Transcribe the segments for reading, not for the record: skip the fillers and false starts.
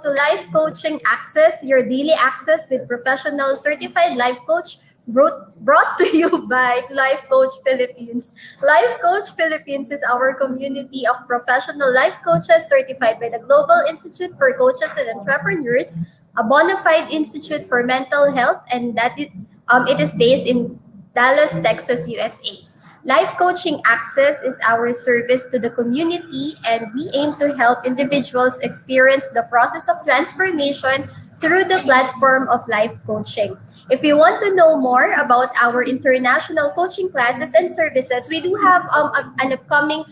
to Life Coaching Access, your daily access with professional certified life coach, brought to you by Life Coach Philippines. Life Coach Philippines is our community of professional life coaches certified by the Global Institute for Coaches and Entrepreneurs, a bona fide institute for mental health, and it is based in Dallas, Texas, USA. Life Coaching Access is our service to the community, and we aim to help individuals experience the process of transformation through the platform of life coaching. If you want to know more about our international coaching classes and services, we do have an upcoming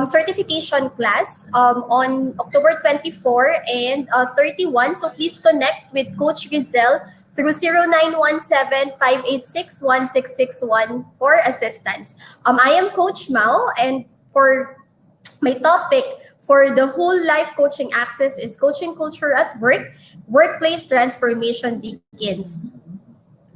certification class on October 24 and 31. So please connect with Coach Giselle through 0917-586-1661 for assistance. I am Coach Mao, and for my topic for the whole life coaching access is coaching culture at work. Workplace transformation begins.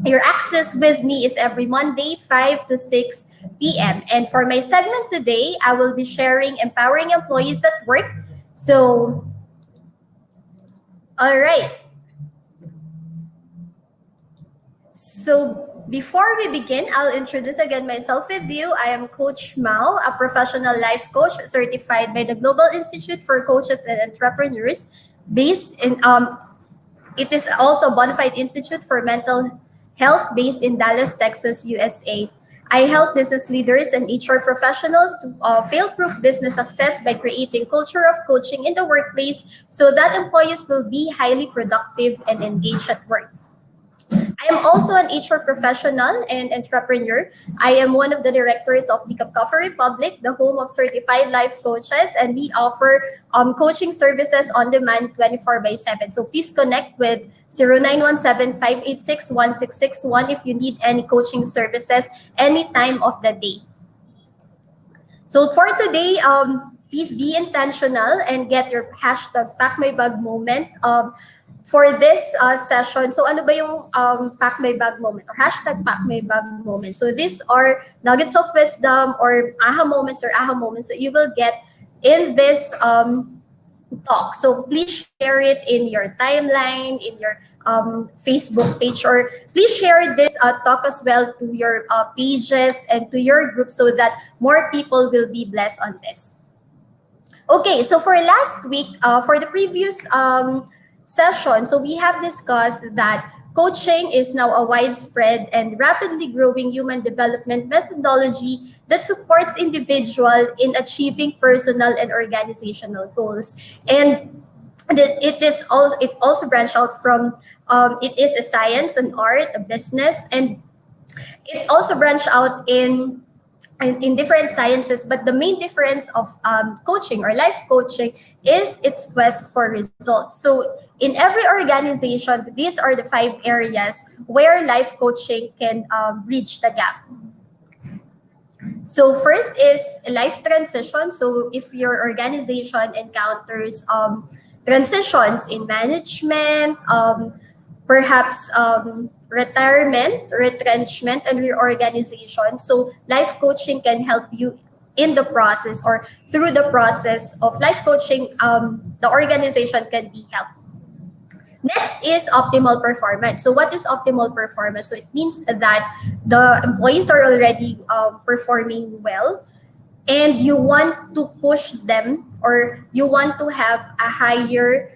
Your access with me is every Monday, 5 to 6 p.m. And for my segment today, I will be sharing empowering employees at work. So, all right. So before we begin, I'll introduce again myself with you. I am Coach Mao, a professional life coach certified by the Global Institute for Coaches and Entrepreneurs, based in it is also a bona fide institute for mental health based in Dallas, Texas, USA. I help business leaders and HR professionals to fail-proof business success by creating culture of coaching in the workplace so that employees will be highly productive and engaged at work. I am also an HR professional and entrepreneur. I am one of the directors of the Coffee Republic, the home of certified life coaches, and we offer coaching services on demand 24/7. So please connect with 0917-586-1661 if you need any coaching services any time of the day. So for today, please be intentional and get your hashtag Pack My Bag moment. For this session, so ano ba yung Pack My Bag moment or hashtag Pack My Bag moment? So these are nuggets of wisdom or aha moments that you will get in this talk. So please share it in your timeline, in your Facebook page, or please share this talk as well to your pages and to your group so that more people will be blessed on this. Okay, so for last week, for the previous session, so we have discussed that coaching is now a widespread and rapidly growing human development methodology that supports individual in achieving personal and organizational goals. And it also branched out from it is a science, an art, a business, and it also branched out in different sciences, but the main difference of coaching or life coaching is its quest for results. So in every organization, these are the 5 areas where life coaching can bridge the gap. So first is life transition. So if your organization encounters transitions in management, perhaps retirement, retrenchment, and reorganization. So life coaching can help you in the process or through the process of life coaching, the organization can be helped. Next is optimal performance. So what is optimal performance? So it means that the employees are already performing well and you want to push them or you want to have a higher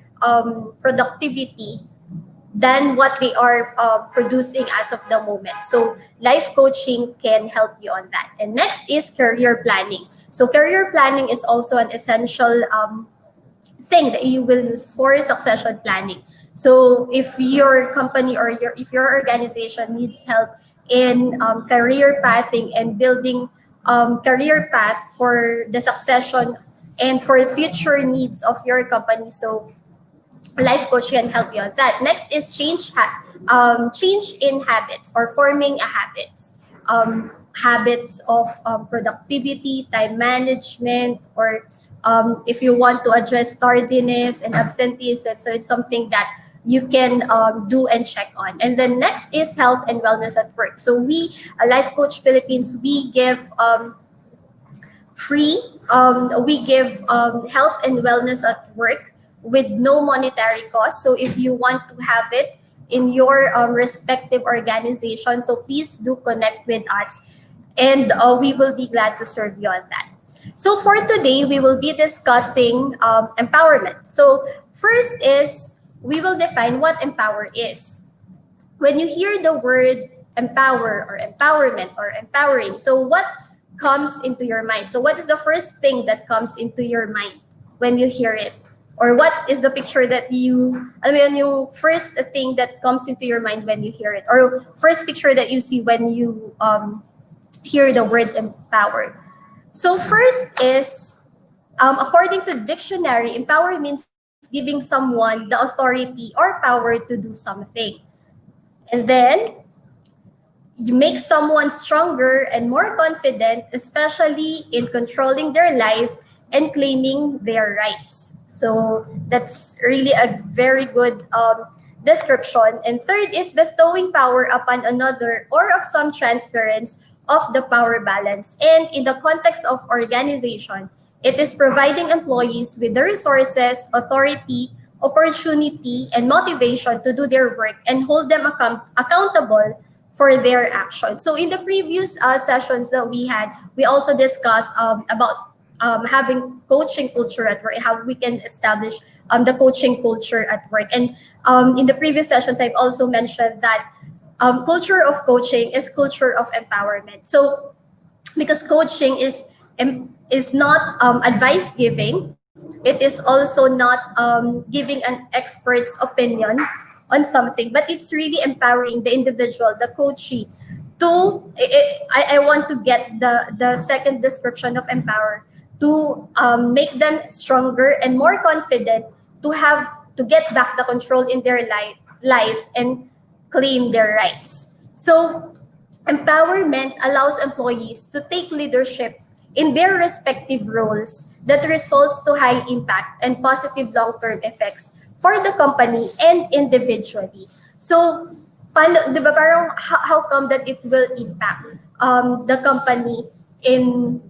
productivity than what they are producing as of the moment. So life coaching can help you on that. And next is career planning. So career planning is also an essential thing that you will use for succession planning. So if your company or if your organization needs help in career pathing and building career path for the succession and for future needs of your company, so life coach can help you on that. Next is change in habits or forming a habits of productivity, time management, or if you want to address tardiness and absenteeism. So it's something that you can do and check on. And then next is health and wellness at work. So we, Life Coach Philippines, we give free, we give health and wellness at work with no monetary cost. So if you want to have it in your respective organization, so please do connect with us, and we will be glad to serve you on that. So for today, we will be discussing empowerment. So first is we will define what empower is. When you hear the word empower or empowerment or empowering, so what comes into your mind? So what is the first thing that comes into your mind when you hear it? Or what is the picture that yung first thing that comes into your mind when you hear it? Or first picture that you see when you hear the word empower? So first is, according to dictionary, empower means giving someone the authority or power to do something. And then you make someone stronger and more confident, especially in controlling their life and claiming their rights. So that's really a very good description. And third is bestowing power upon another or of some transference of the power balance. And in the context of organization, it is providing employees with the resources, authority, opportunity, and motivation to do their work and hold them accountable for their action. So in the previous sessions that we had, we also discussed about having coaching culture at work, how we can establish the coaching culture at work. And in the previous sessions, I've also mentioned that culture of coaching is culture of empowerment. So because coaching is not advice giving, it is also not giving an expert's opinion on something, but it's really empowering the individual, the coachee, to I want to get the second description of empower, to make them stronger and more confident, to have to get back the control in their life and claim their rights. So empowerment allows employees to take leadership in their respective roles that results to high impact and positive long-term effects for the company and individually. So, paano, di ba parang how come that it will impact the company in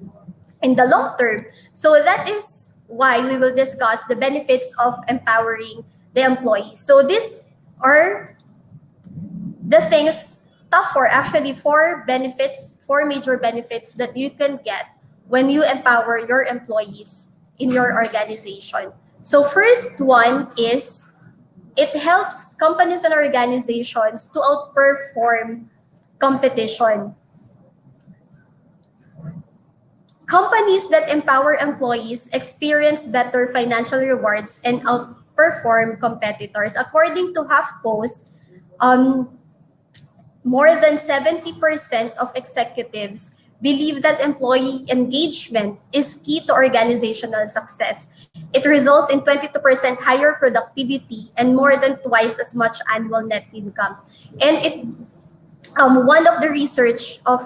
the long term? So that is why we will discuss the benefits of empowering the employees. So these are the things, top four, actually four major benefits that you can get when you empower your employees in your organization. So first one is it helps companies and organizations to outperform competition. Companies that empower employees experience better financial rewards and outperform competitors. According to HuffPost, more than 70% of executives believe that employee engagement is key to organizational success. It results in 22% higher productivity and more than twice as much annual net income. And one of the research of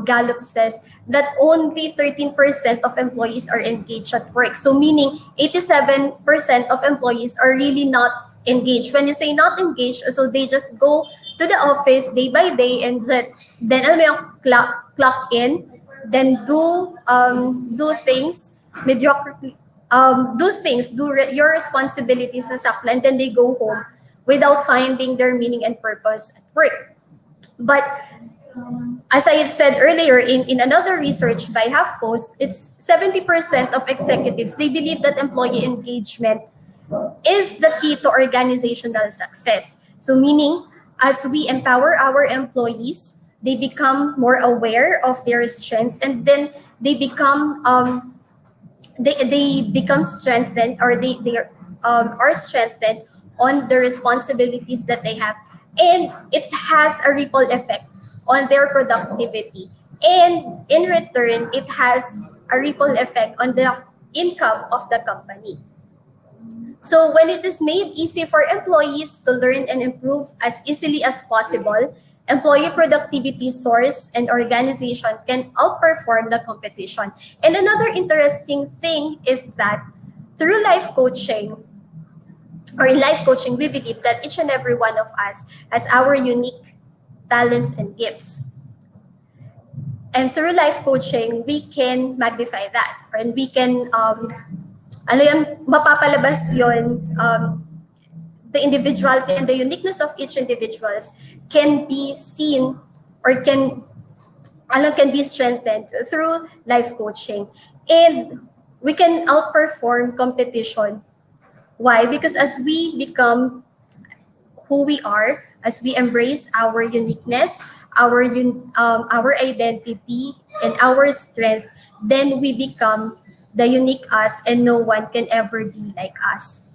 Gallup says that only 13% of employees are engaged at work. So meaning 87% of employees are really not engaged. When you say not engaged, so they just go to the office day by day and then alam mo yung clock in, then do things mediocrity, your responsibilities na sakla, and then they go home without finding their meaning and purpose at work. But as I have said earlier, in another research by HuffPost, it's 70% of executives, they believe that employee engagement is the key to organizational success. So meaning, as we empower our employees, they become more aware of their strengths, and then they become they become strengthened, or they are strengthened on the responsibilities that they have, and it has a ripple effect on their productivity, and in return it has a ripple effect on the income of the company. So when it is made easy for employees to learn and improve as easily as possible, employee productivity soars and organization can outperform the competition. And another interesting thing is that through life coaching, or in life coaching, we believe that each and every one of us has our unique talents and gifts. And through life coaching, we can magnify that, and we can ano yan, mapapalabas yon, the individuality and the uniqueness of each individuals can be seen or can be strengthened through life coaching. And we can outperform competition. Why? Because as we become who we are, as we embrace our uniqueness, our identity, and our strength, then we become the unique us, and no one can ever be like us.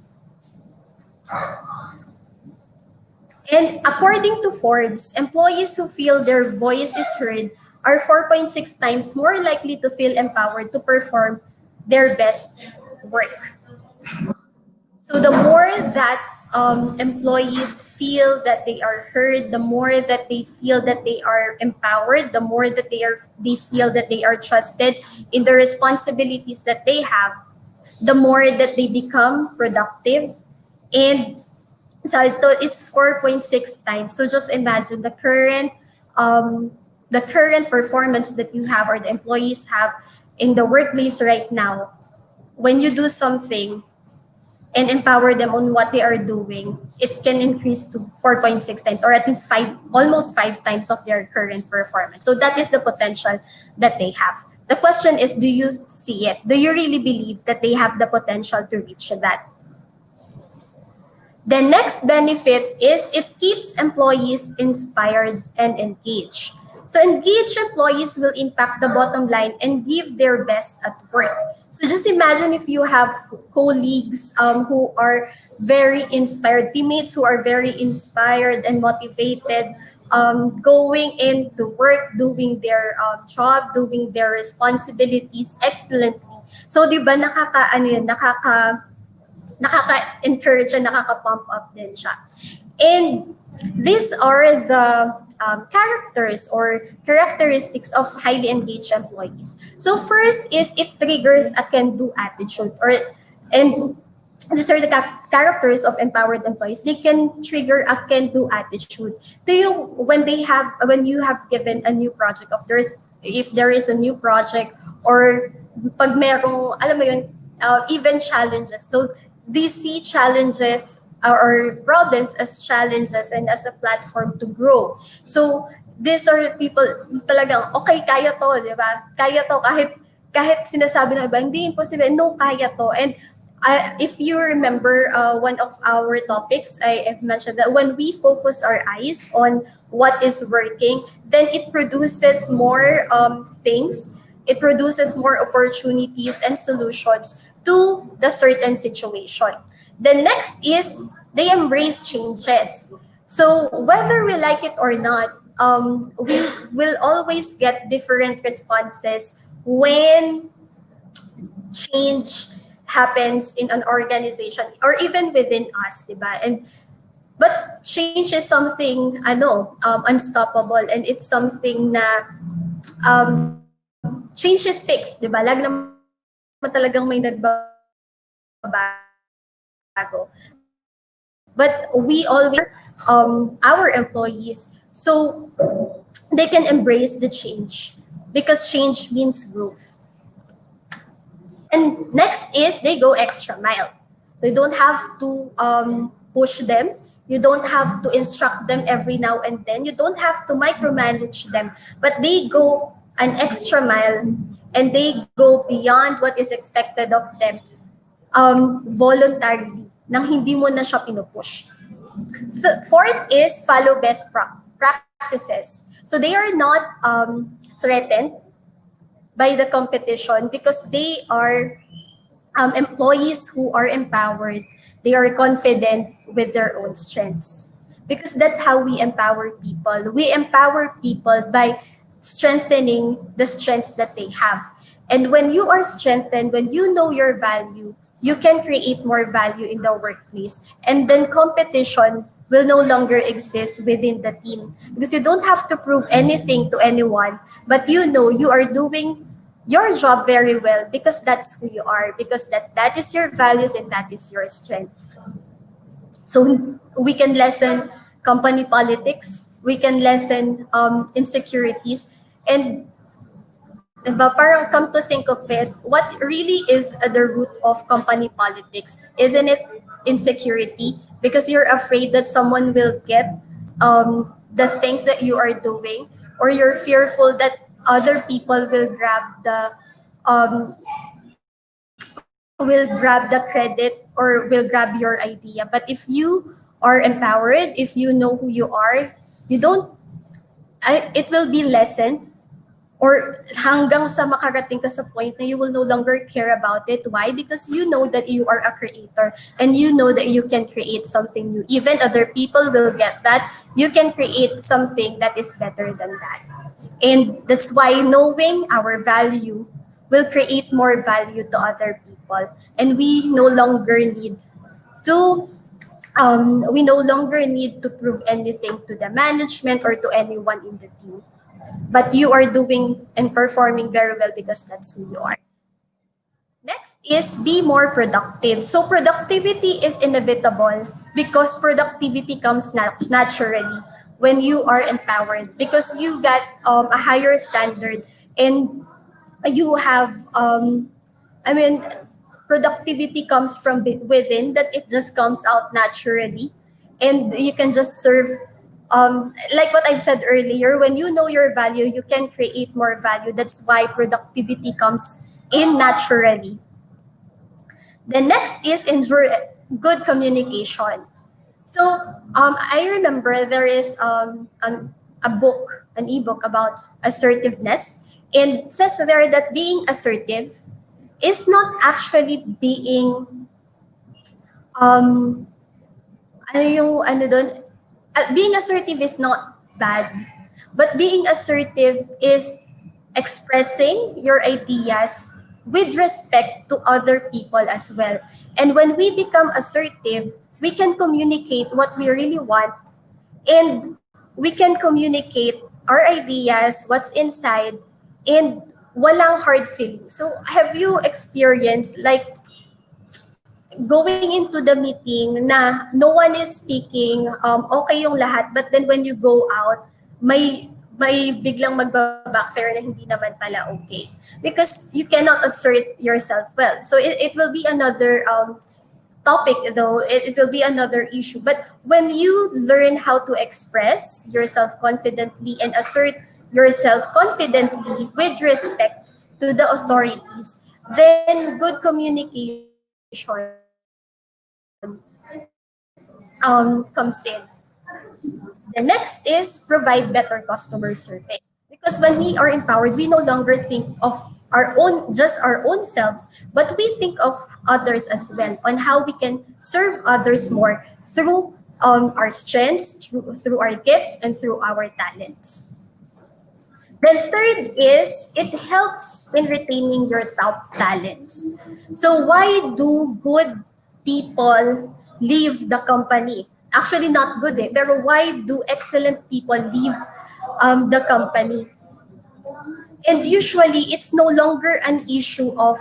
And according to Forbes, employees who feel their voice is heard are 4.6 times more likely to feel empowered to perform their best work. So the more that employees feel that they are heard, the more that they feel that they are empowered, the more that they feel that they are trusted in the responsibilities that they have, the more that they become productive. And so it's 4.6 times. So just imagine um, the current performance that you have or the employees have in the workplace right now. When you do something and empower them on what they are doing, it can increase to 4.6 times or at least almost 5 times of their current performance. So that is the potential that they have. The question is, do you see it? Do you really believe that they have the potential to reach that? The next benefit is it keeps employees inspired and engaged. So engaged employees will impact the bottom line and give their best at work. So just imagine if you have colleagues who are very inspired, teammates who are very inspired and motivated, going into work, doing their job, doing their responsibilities excellently. So di ba nakaka-encourage and nakaka-pump up din siya. And these are the characters or characteristics of highly engaged employees. So first is it triggers a can-do attitude, and these are the characters of empowered employees. They can trigger a can-do attitude. Do you when you have given a new project if there is a new project or pag merong alam mo yun, even challenges. So they see challenges or problems as challenges and as a platform to grow. So these are people talagang okay, kaya to, di ba? Kaya to kahit sinasabi ng iba hindi impossible, no, kaya to. And if you remember one of our topics, I have mentioned that when we focus our eyes on what is working, then it produces more things. It produces more opportunities and solutions to the certain situation. The next is they embrace changes. So whether we like it or not, we will always get different responses when change happens in an organization or even within us, diba? But change is something unstoppable, and it's something na change is fixed, diba? Lag naman talagang may nagbabago. But we always our employees so they can embrace the change because change means growth. And next is they go extra mile. So you don't have to push them. You don't have to instruct them every now and then. You don't have to micromanage them. But they go an extra mile and they go beyond what is expected of them voluntarily nang hindi mo na siya pinupush. Fourth is follow best practices. So they are not threatened by the competition because they are employees who are empowered. They are confident with their own strengths. Because that's how we empower people. We empower people by strengthening the strengths that they have. And when you are strengthened, when you know your value, you can create more value in the workplace. And then competition will no longer exist within the team because you don't have to prove anything to anyone, but you know you are doing your job very well because that's who you are, because that is your values and that is your strength. So we can lessen company politics, we can lessen insecurities, and Diba, parang come to think of it, what really is the root of company politics? Isn't it insecurity? Because you're afraid that someone will get the things that you are doing, or you're fearful that other people will grab the credit or will grab your idea. But if you are empowered, if you know who you are, you don't, it will be lessened, or hanggang sa makarating ka sa point na you will no longer care about it. Why? Because you know that you are a creator and you know that you can create something new. Even other people will get that. You can create something that is better than that. And that's why knowing our value will create more value to other people. And to we no longer need to prove anything to the management or to anyone in the team, but you are doing and performing very well because that's who you are. Next is be more productive. So productivity is inevitable because productivity comes naturally when you are empowered, because you got a higher standard, and you have I mean, productivity comes from within, that it just comes out naturally, and you can just serve. Like what I've said earlier, when you know your value, you can create more value. That's why productivity comes in naturally. The next is ensure good communication. So I remember there is a book, an ebook about assertiveness, and it says there that being assertive is not actually being um ano yung ano doon, being assertive is not bad, but being assertive is expressing your ideas with respect to other people as well. And when we become assertive, we can communicate what we really want, and we can communicate our ideas, what's inside, and walang hard feelings. So have you experienced like going into the meeting na no one is speaking, okay yung lahat, but then when you go out, may biglang magba-backfire na hindi naman pala okay. Because you cannot assert yourself well. So it will be another topic though, it will be another issue. But when you learn how to express yourself confidently and assert yourself confidently with respect to the authorities, then good communication comes in. The next is provide better customer service. Because when we are empowered, we no longer think of our own selves, but we think of others as well, on how we can serve others more through our strengths, through our gifts, and through our talents. Then third is it helps in retaining your top talents. So why do good people leave the company? Actually not good pero why do excellent people leave the company? And usually it's no longer an issue of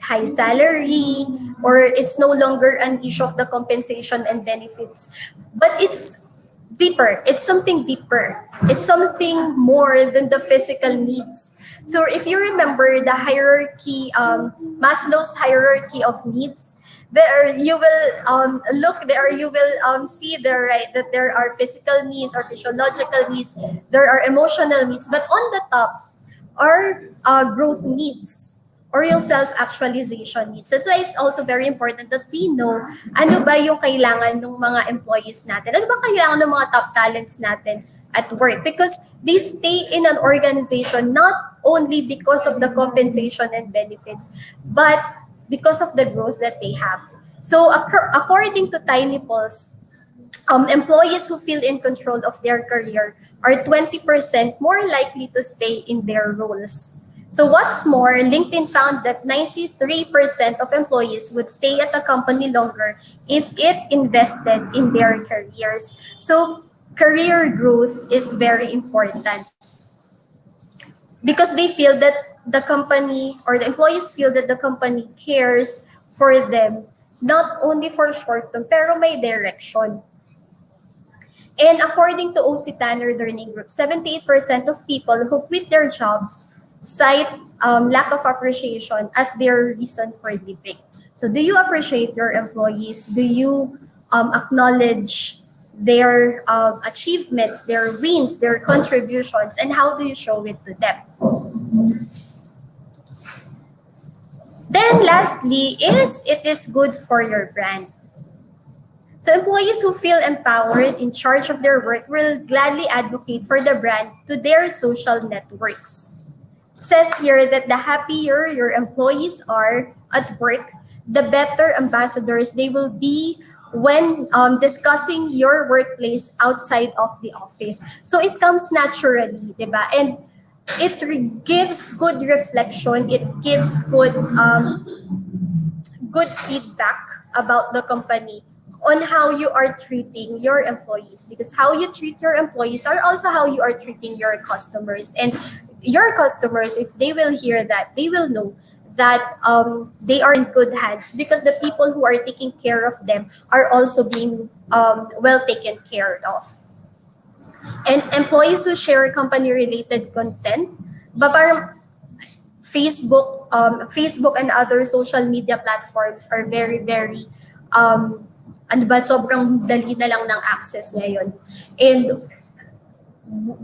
high salary, or it's no longer an issue of the compensation and benefits, but it's deeper. It's something deeper. It's something more than the physical needs. So if you remember the hierarchy, Maslow's hierarchy of needs, there you will look there, you will see there, right, that there are physical needs or physiological needs, there are emotional needs, but on the top are growth needs or yung self-actualization needs. That's why it's also very important that we know ano ba yung kailangan ng mga employees natin. Ano ba kailangan ng mga top talents natin at work? Because they stay in an organization not only because of the compensation and benefits, but because of the growth that they have. So according to Tiny Pulse, employees who feel in control of their career are 20% more likely to stay in their roles. So what's more, LinkedIn found that 93% of employees would stay at a company longer if it invested in their careers. So career growth is very important because they feel that the company, or the employees feel that the company cares for them, not only for short term, pero may direction. And according to OC Tanner Learning Group, 78% of people who quit their jobs cite lack of appreciation as their reason for leaving. So do you appreciate your employees? Do you acknowledge their achievements, their wins, their contributions, and how do you show it to them? Then lastly is it is good for your brand. So employees who feel empowered in charge of their work will gladly advocate for the brand to their social networks. It says here that the happier your employees are at work, the better ambassadors they will be when discussing your workplace outside of the office. So it comes naturally, diba? And it gives good reflection. It gives good feedback about the company on how you are treating your employees, because how you treat your employees are also how you are treating your customers, and your customers, if they will hear that, they will know that they are in good hands because the people who are taking care of them are also being well taken care of. And employees who share company related content, but parang Facebook and other social media platforms are very ano ba, sobrang dali na lang ng access ngayon. And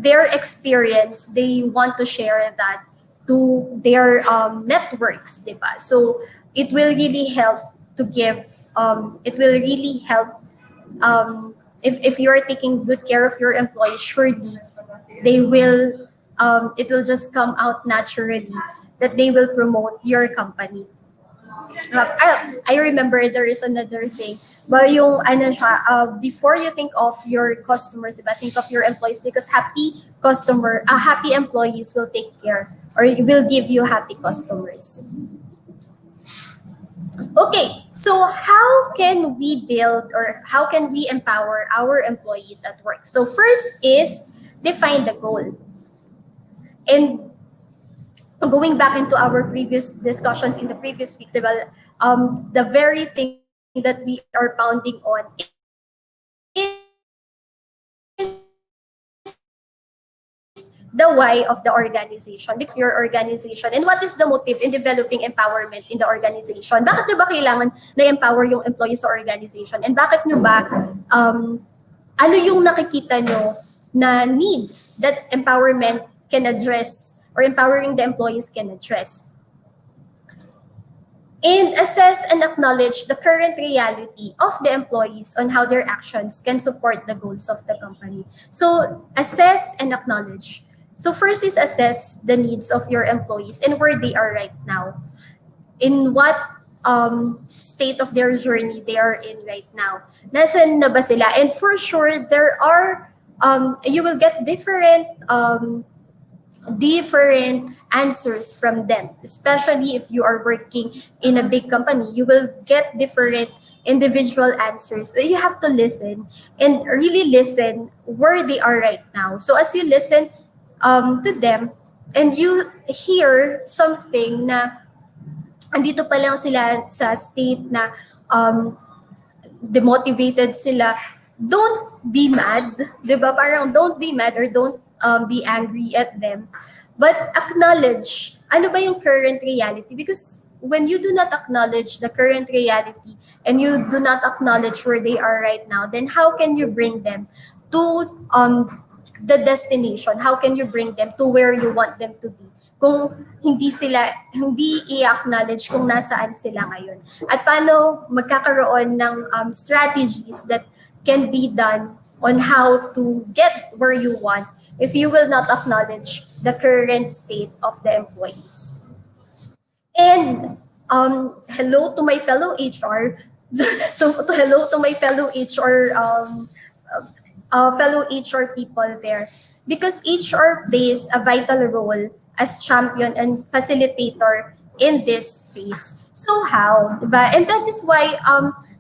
their experience, they want to share that to their networks, di ba? So it will really help to give, it will really help if you are taking good care of your employees, surely they will, it will just come out naturally that they will promote your company. I remember there is another thing. But yung ano siya, before you think of your customers, diba, think of your employees, because happy employees will take care or will give you happy customers. Okay, so how can we build or how can we empower our employees at work? So first is define the goal. And going back into our previous discussions in the previous weeks, the very thing that we are pounding on is the why of the organization, because your organization, and what is the motive in developing empowerment in the organization. Bakit nyo ba kailangan na-empower yung employees sa organization? And bakit nyo ba, ano yung nakikita nyo na need that empowerment can address or empowering the employees can address? And assess and acknowledge the current reality of the employees on how their actions can support the goals of the company. So assess and acknowledge. So first is assess the needs of your employees and where they are right now. In what state of their journey they are in right now. Nasaan na ba sila? And for sure, there are, you will get different answers from them, especially if you are working in a big company. You will get different individual answers. You have to listen and really listen where they are right now. So as you listen to them and you hear something na andito pa lang sila sa state na demotivated sila, don't be mad, diba? Parang don't be mad or don't be angry at them, but acknowledge ano ba yung current reality, because when you do not acknowledge the current reality and you do not acknowledge where they are right now, then how can you bring them to the destination? How can you bring them to where you want them to be kung hindi i-acknowledge kung nasaan sila ngayon? At paano magkakaroon ng strategies that can be done on how to get where you want if you will not acknowledge the current state of the employees? And hello to my fellow HR, hello to my fellow HR, fellow HR people there, because HR plays a vital role as champion and facilitator in this space. So how, diba? And that is why,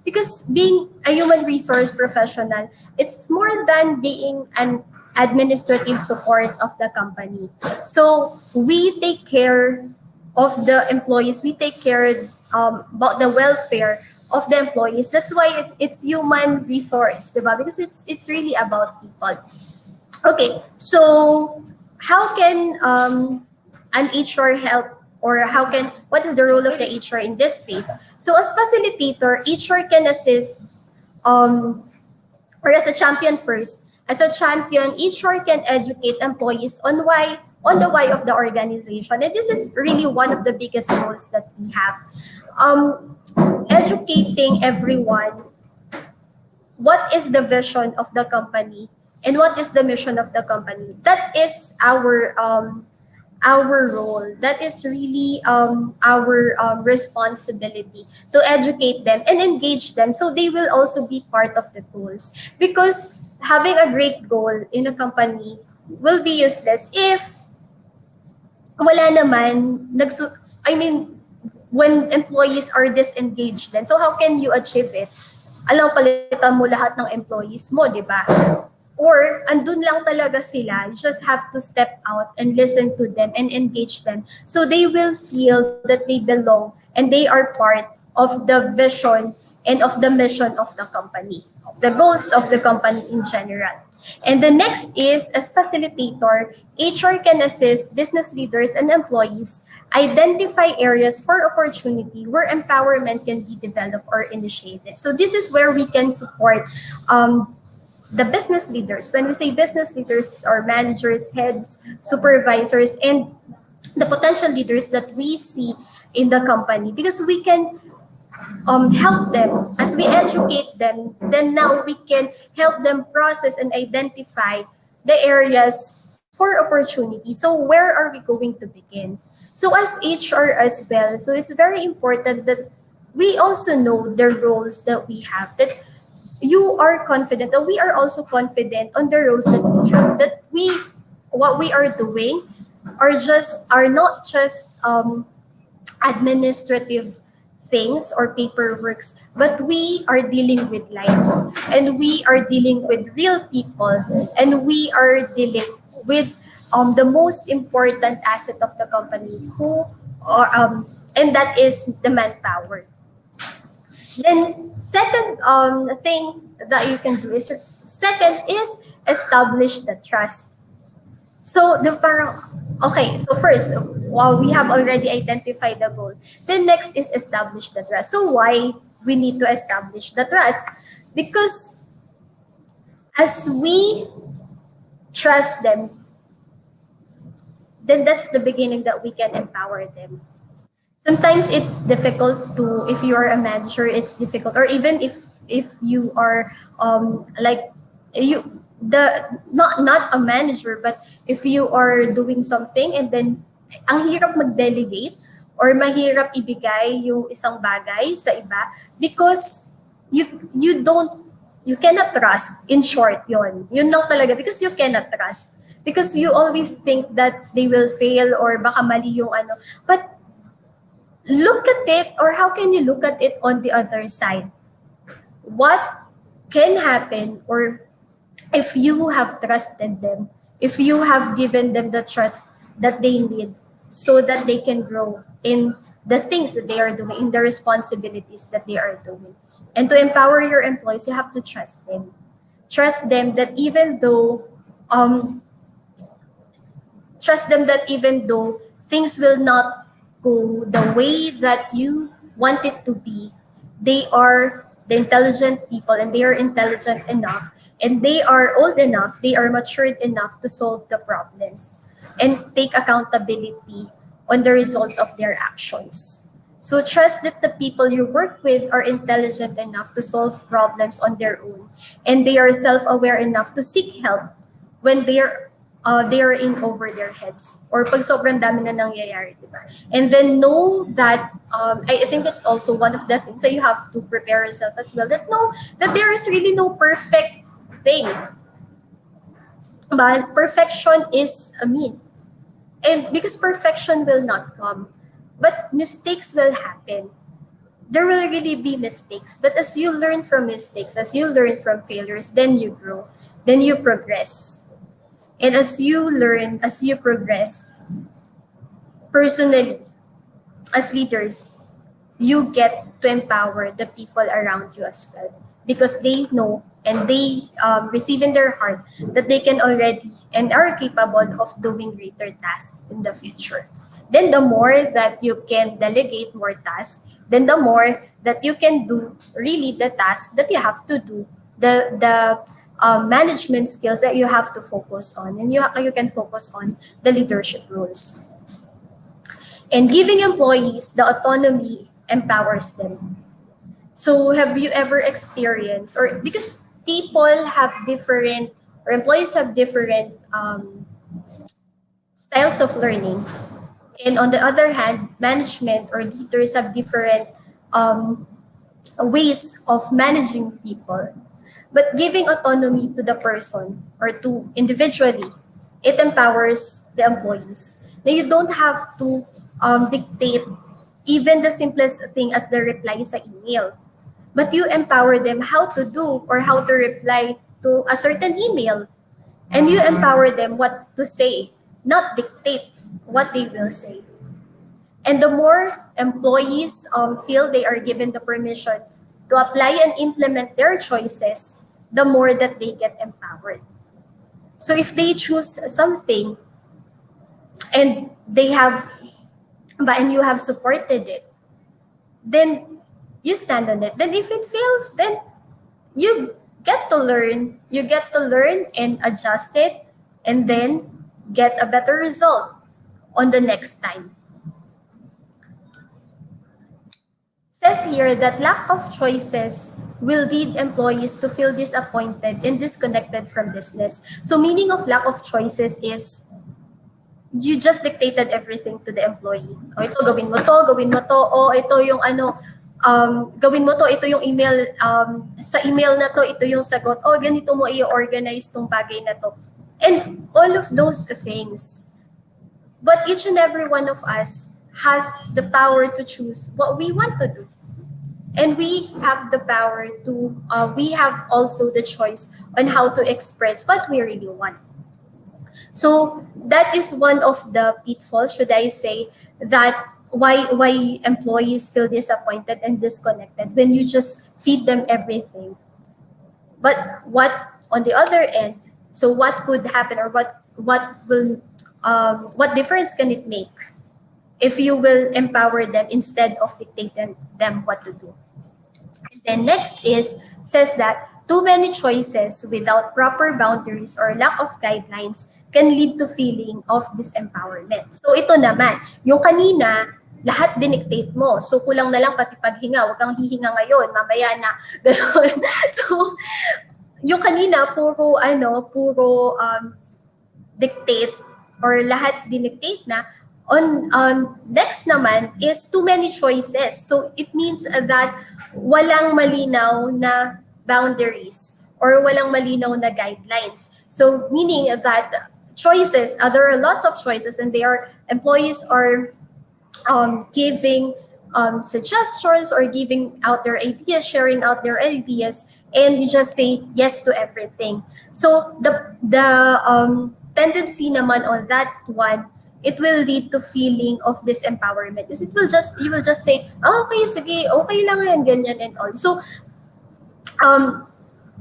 because being a human resource professional, it's more than being an administrative support of the company. So we take care of the employees, we take care about the welfare of the employees. That's why it's human resource, diba? Because it's really about people. Okay, so how can an HR help, or what is the role of the HR in this space? So as facilitator, HR can assist, um, or as a champion first. As a champion, HR can educate employees on the why of the organization. And this is really one of the biggest roles that we have. Um, Educating everyone what is the vision of the company and what is the mission of the company. That is our role. That is really our responsibility to educate them and engage them so they will also be part of the goals. Because having a great goal in a company will be useless if wala naman I mean, when employees are disengaged then, so how can you achieve it? Alam, palitan mo lahat ng employees mo, di ba? Or andun lang talaga sila, you just have to step out and listen to them and engage them so they will feel that they belong and they are part of the vision and of the mission of the company, the goals of the company in general. And the next is, as facilitator, HR can assist business leaders and employees identify areas for opportunity where empowerment can be developed or initiated. So this is where we can support the business leaders. When we say business leaders, are managers, heads, supervisors, and the potential leaders that we see in the company, because we can help them as we educate them. Then now we can help them process and identify the areas for opportunity. So where are we going to begin? So as HR as well, so it's very important that we also know the roles that we have, that you are confident, that we are also confident on the roles that we have, that what we are doing are not just administrative things or paperworks, but we are dealing with lives, and we are dealing with real people, and we are dealing with the most important asset of the company, and that is the manpower. Then second thing that you can do is, second is establish the trust. So the parang, okay, so first, while we have already identified the goal, then next is establish the trust. So why we need to establish the trust? Because as we trust them, then that's the beginning that we can empower them. Sometimes it's difficult to, if you are a manager, it's difficult, or even if you are like you the not a manager, but if you are doing something and then ang hirap mag-delegate or mahirap ibigay yung isang bagay sa iba because you cannot trust. In short, yun lang talaga, because you cannot trust, because you always think that they will fail or baka mali yung ano. But look at it, or how can you look at it on the other side? What can happen, or if you have trusted them, if you have given them the trust that they need so that they can grow in the things that they are doing, in the responsibilities that they are doing. And to empower your employees, you have to trust them. Trust them that even though things will not go the way that you want it to be, they are the intelligent people, and they are intelligent enough, and they are old enough, they are matured enough to solve the problems and take accountability on the results of their actions. So trust that the people you work with are intelligent enough to solve problems on their own, and they are self-aware enough to seek help when they are in over their heads, or pag sobrang dami na nangyayari, diba? And then know that, I think that's also one of the things that you have to prepare yourself as well, that know that there is really no perfect thing. But perfection is a mean. And because perfection will not come, but mistakes will happen. There will really be mistakes. But as you learn from mistakes, as you learn from failures, then you grow, then you progress. And as you learn, as you progress, personally, as leaders, you get to empower the people around you as well. Because they know and they receive in their heart that they can already and are capable of doing greater tasks in the future. then the more that you can delegate more tasks, then the more that you can do really the tasks that you have to do, the management skills that you have to focus on, and you can focus on the leadership roles. And giving employees the autonomy empowers them. So have you ever experienced, or because people have different, or employees have different styles of learning, and on the other hand, management or leaders have different um, ways of managing people. But giving autonomy to the person or to individually, it empowers the employees. Now you don't have to dictate even the simplest thing as the reply sa email, but you empower them how to do or how to reply to a certain email, and you empower them what to say, not dictate what they will say. And the more employees feel they are given the permission to apply and implement their choices, the more that they get empowered. So if they choose something and they have, and you have supported it, then you stand on it. Then if it fails, then you you get to learn and adjust it, and then get a better result on the next time. Says here that lack of choices will lead employees to feel disappointed and disconnected from business. So meaning of lack of choices is you just dictated everything to the employee. O ito, gawin mo to, o ito yung ano, gawin mo to, ito yung email, sa email na to, ito yung sagot, o ganito mo i-organize tong bagay na to. And all of those things. But each and every one of us has the power to choose what we want to do. And we have the power to, we have also the choice on how to express what we really want. So that is one of the pitfalls, should I say, that why employees feel disappointed and disconnected when you just feed them everything. But what on the other end, so what could happen, or what difference can it make if you will empower them instead of dictating them what to do? And then next says that too many choices without proper boundaries or lack of guidelines can lead to feeling of disempowerment. So ito naman, yung kanina, lahat dinictate mo. So kulang na lang pati paghinga, huwag kang hihinga ngayon, mamaya na. So yung kanina, puro dictate or lahat dinictate na. On next naman is too many choices. So it means that walang malinaw na boundaries or walang malinaw na guidelines. So meaning that choices, there are lots of choices, and employees are giving suggestions or giving out their ideas, sharing out their ideas, and you just say yes to everything. So the tendency naman on that one, it will lead to feeling of disempowerment. Is you will just say, oh, okay, sige, okay lang yan, ganyan and all. So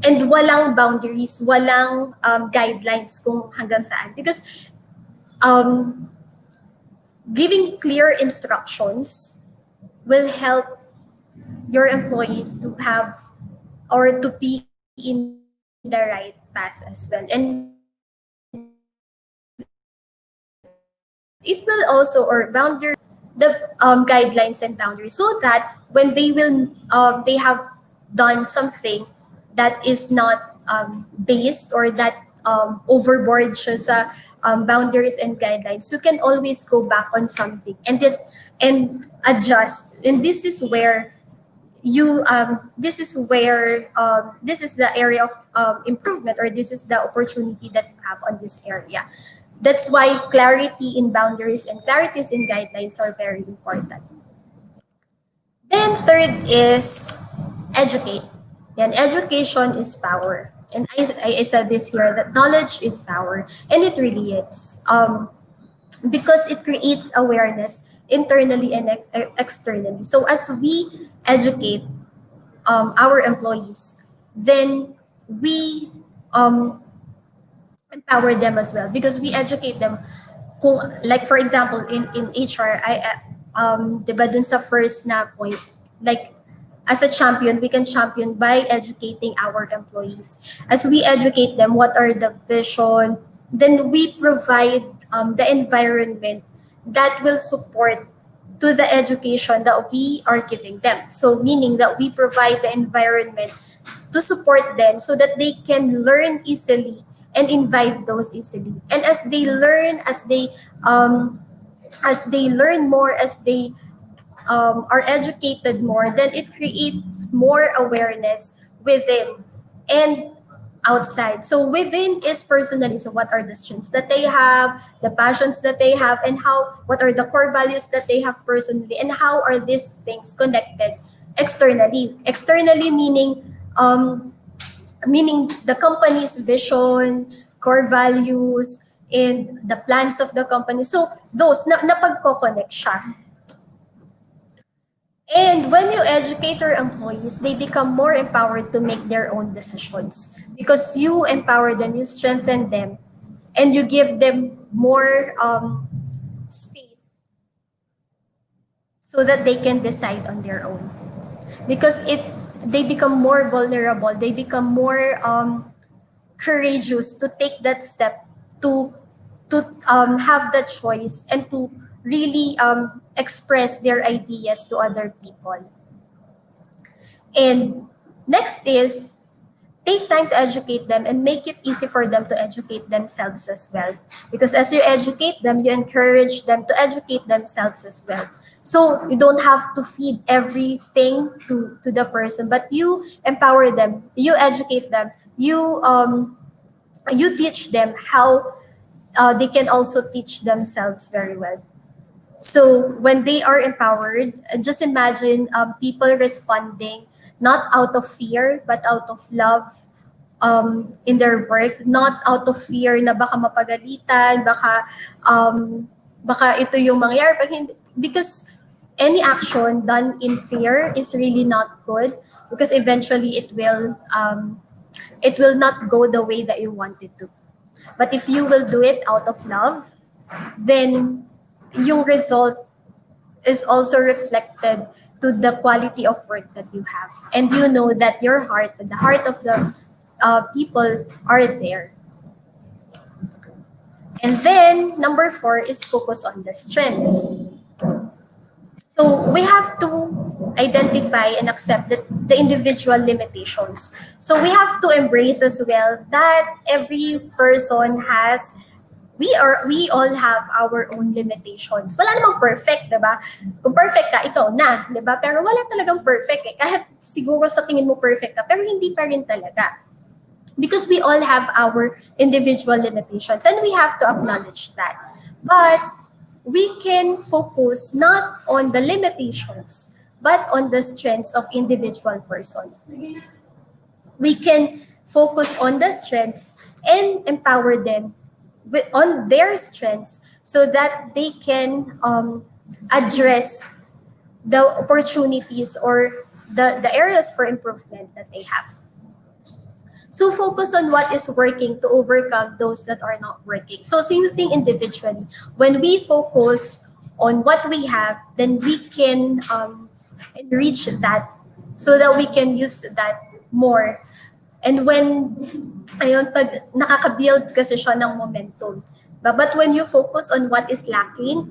and walang boundaries, walang guidelines kung hanggang saan, because giving clear instructions will help your employees to have or to be in the right path as well. And it will also, or boundary the guidelines and boundaries, so that when they have done something that is not based or that overboard siya sa boundaries and guidelines, you can always go back on something and adjust. And this is where this is the area of improvement, or this is the opportunity that you have on this area. That's why clarity in boundaries and clarities in guidelines are very important. Then third is educate. And education is power. And I said this here, that knowledge is power. And it really is. Because it creates awareness internally and externally. So as we educate our employees, then we empower them as well, because we educate them kung, like for example, in HR, diba dun sa first na point, like, as a champion, we can champion by educating our employees. As we educate them, what are the vision, then we provide the environment that will support to the education that we are giving them. So meaning that we provide the environment to support them so that they can learn easily and imbibe those easily. And as they learn more, as they are educated more, then it creates more awareness within and outside. So within is personally, so what are the strengths that they have, the passions that they have, and how what are the core values that they have personally, and how are these things connected externally. Externally meaning the company's vision, core values, and the plans of the company. So those napagko-connect siya. And when you educate your employees, they become more empowered to make their own decisions because you empower them, you strengthen them, and you give them more space so that they can decide on their own. Because they become more vulnerable, they become more courageous to take that step to have the choice and to really express their ideas to other people. And next is take time to educate them and make it easy for them to educate themselves as well. Because as you educate them, you encourage them to educate themselves as well. So you don't have to feed everything to the person, but you empower them, you educate them, you teach them how they can also teach themselves very well. So when they are empowered, just imagine people responding not out of fear but out of love in their work, not out of fear na baka mapagalitan, baka ito yung mangyari pag hindi, because any action done in fear is really not good because eventually it will not go the way that you want it to. But if you will do it out of love, then yung result is also reflected to the quality of work that you have. And you know that your heart, the heart of the people are there. And then number 4 is focus on the strengths. So we have to identify and accept the individual limitations. So we have to embrace as well that every person has we all have our own limitations. Wala namang perfect, 'di ba? Kung perfect ka, ikaw na, 'di ba? Pero wala talagang perfect eh. Kahit siguro sa tingin mo perfect ka, pero hindi pa rin talaga. Because we all have our individual limitations and we have to acknowledge that. But we can focus not on the limitations, but on the strengths of individual person. We can focus on the strengths and empower them on their strengths so that they can address the opportunities or the areas for improvement that they have. So focus on what is working to overcome those that are not working. So same thing individually. When we focus on what we have, then we can enrich that so that we can use that more. And when, ayun, pag nakaka-build kasi siya ng momentum. But when you focus on what is lacking,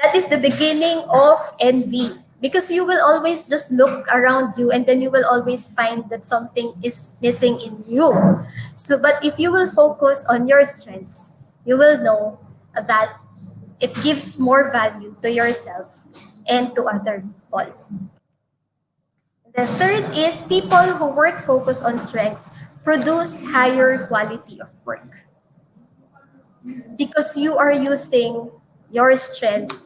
that is the beginning of envy. Because you will always just look around you and then you will always find that something is missing in you. So, but if you will focus on your strengths, you will know that it gives more value to yourself and to other people. The third is people who work focus on strengths produce higher quality of work. Because you are using your strength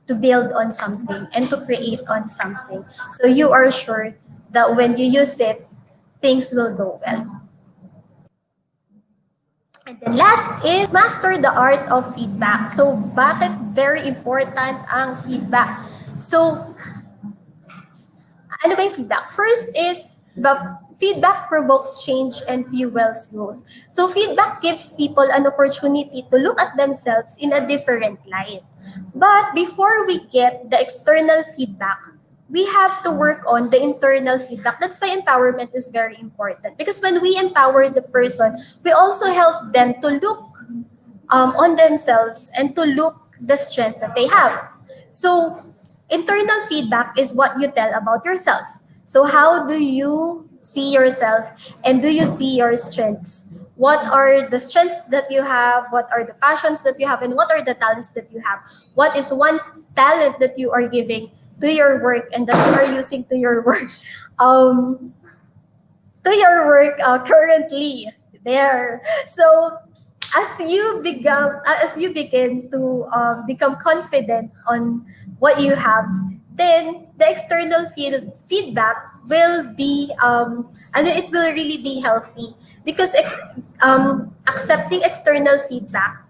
to build on something and to create on something. So you are sure that when you use it, things will go well. And then last is master the art of feedback. So bakit very important ang feedback? So ano ba yung feedback? First is, Feedback provokes change and fuels growth. So feedback gives people an opportunity to look at themselves in a different light. But before we get the external feedback, we have to work on the internal feedback. That's why empowerment is very important. Because when we empower the person, we also help them to look on themselves and to look the strength that they have. So internal feedback is what you tell about yourself. So how do you see yourself and do you see your strengths? What are the strengths that you have? What are the passions that you have? And what are the talents that you have? What is one talent that you are giving to your work and that you are using to your work? Um, currently there. So as you begin to become confident on what you have, then the external feedback will be and it will really be healthy because accepting external feedback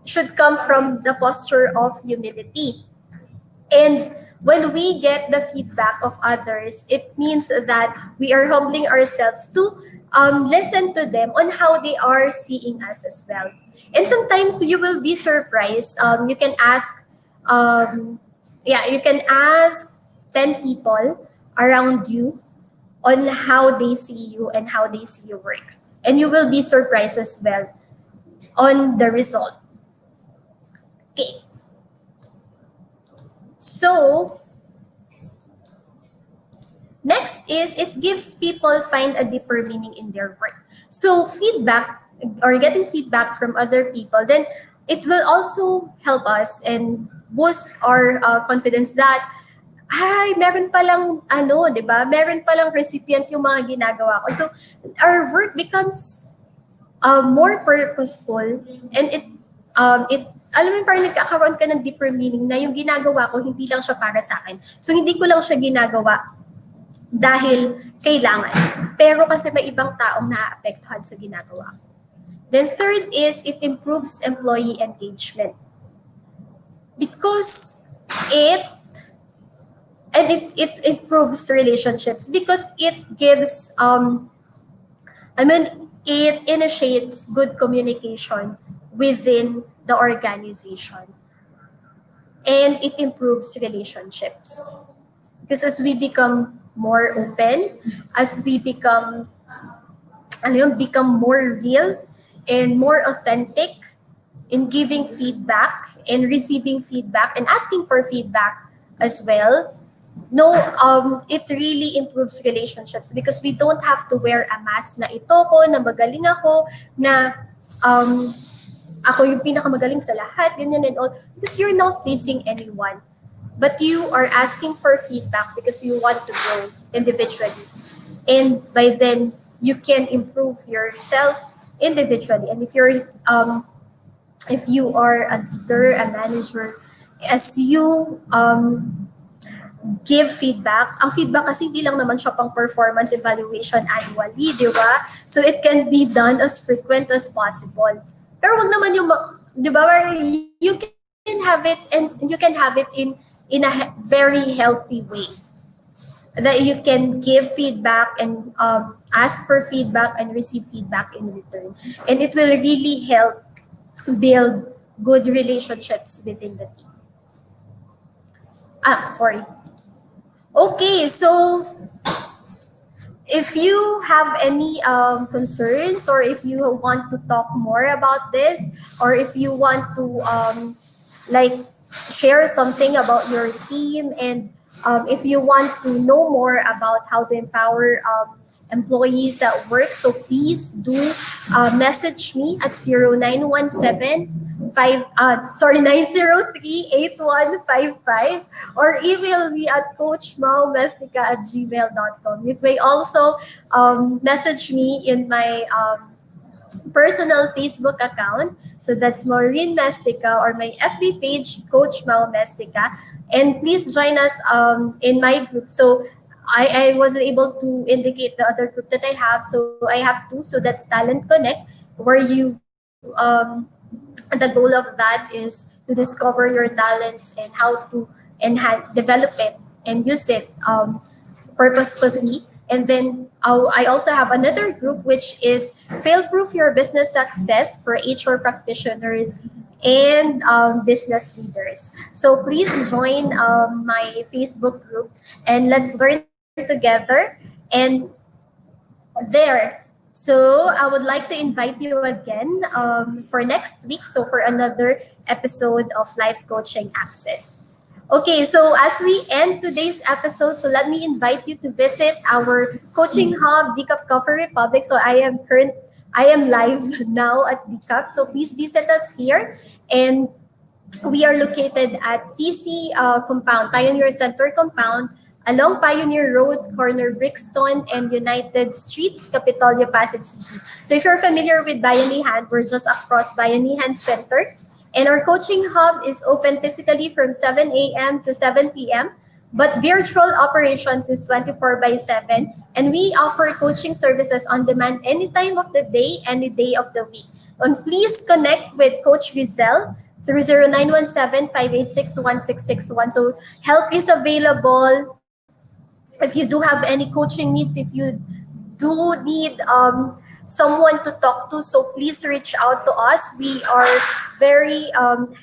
should come from the posture of humility. And when we get the feedback of others, it means that we are humbling ourselves to listen to them on how they are seeing us as well. And sometimes you will be surprised. Um, you can ask 10 people around you on how they see you and how they see your work. And you will be surprised as well on the result. Okay. So, next is it gives people find a deeper meaning in their work. So feedback or getting feedback from other people, then it will also help us and boost our confidence that ay, meron palang ano, 'di ba? Meron palang recipient yung mga ginagawa ko. So our work becomes more purposeful and it alam mo parang nagkakaroon ka ng deeper meaning na yung ginagawa ko hindi lang siya para sa akin. So hindi ko lang siya ginagawa dahil kailangan. Pero kasi may ibang taong naaapektuhan sa ginagawa. Then third is it improves employee engagement. Because it improves relationships because it gives it initiates good communication within the organization. And it improves relationships. Because as we become more open, as we become more real and more authentic in giving feedback and receiving feedback and asking for feedback as well, it really improves relationships because we don't have to wear a mask na ito ko, na magaling ako, na ako yung pinakamagaling sa lahat, ganyan and all. Because you're not pleasing anyone. But you are asking for feedback because you want to grow individually. And by then, you can improve yourself individually. And if you are a leader, a manager, as you give feedback, ang feedback kasi hindi lang naman siya pang performance evaluation annually, di ba? So it can be done as frequent as possible. Pero wag naman yung, di ba, you can have it and you can have it in a very healthy way. That you can give feedback and ask for feedback and receive feedback in return. And it will really help build good relationships within the team. Sorry. Okay, so if you have any concerns or if you want to talk more about this or if you want to share something about your team and if you want to know more about how to empower employees at work, so please do message me at 903-8155 or email me at coachmaumestica@gmail.com. You may also message me in my personal Facebook account. So that's Maureen Mestica or my FB page, Coach Mau Mestica. And please join us in my group. So I wasn't able to indicate the other group that I have. So I have two. So that's Talent Connect, where you, the goal of that is to discover your talents and how to enhance, develop it and use it purposefully. And then I also have another group which is Fail Proof Your Business Success for HR practitioners and business leaders. So please join my Facebook group and let's learn together. And there. So I would like to invite you again for next week. So for another episode of Life Coaching Access. Okay, so as we end today's episode, so let me invite you to visit our coaching hub, Decaf Coffee Republic. So I am live now at Decaf. So please visit us here, and we are located at PC Compound, Pioneer Center Compound, along Pioneer Road, corner Brixton and United Streets, Capitolio, Pasig City. So if you're familiar with Bayanihan, we're just across Bayanihan Center. And our coaching hub is open physically from 7 a.m. to 7 p.m., but virtual operations is 24 by 7. And we offer coaching services on demand any time of the day, any day of the week. And please connect with Coach Rizal through 0917-586-1661. So help is available. If you do have any coaching needs, if you do need someone to talk to, so please reach out to us. We are very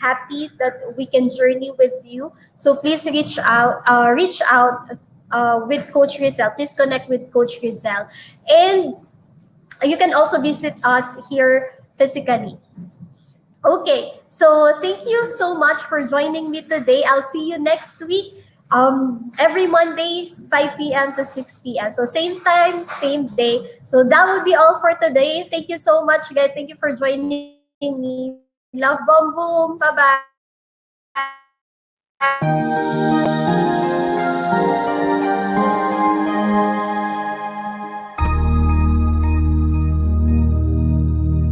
happy that we can journey with you. So please reach out with Coach Rizal. Please connect with Coach Rizal. And you can also visit us here physically. Okay, so thank you so much for joining me today. I'll see you next week, every Monday, 5 p.m. to 6 p.m. So same time, same day. So that will be all for today. Thank you so much, guys. Thank you for joining me. Love, bomb, boom. Bye-bye.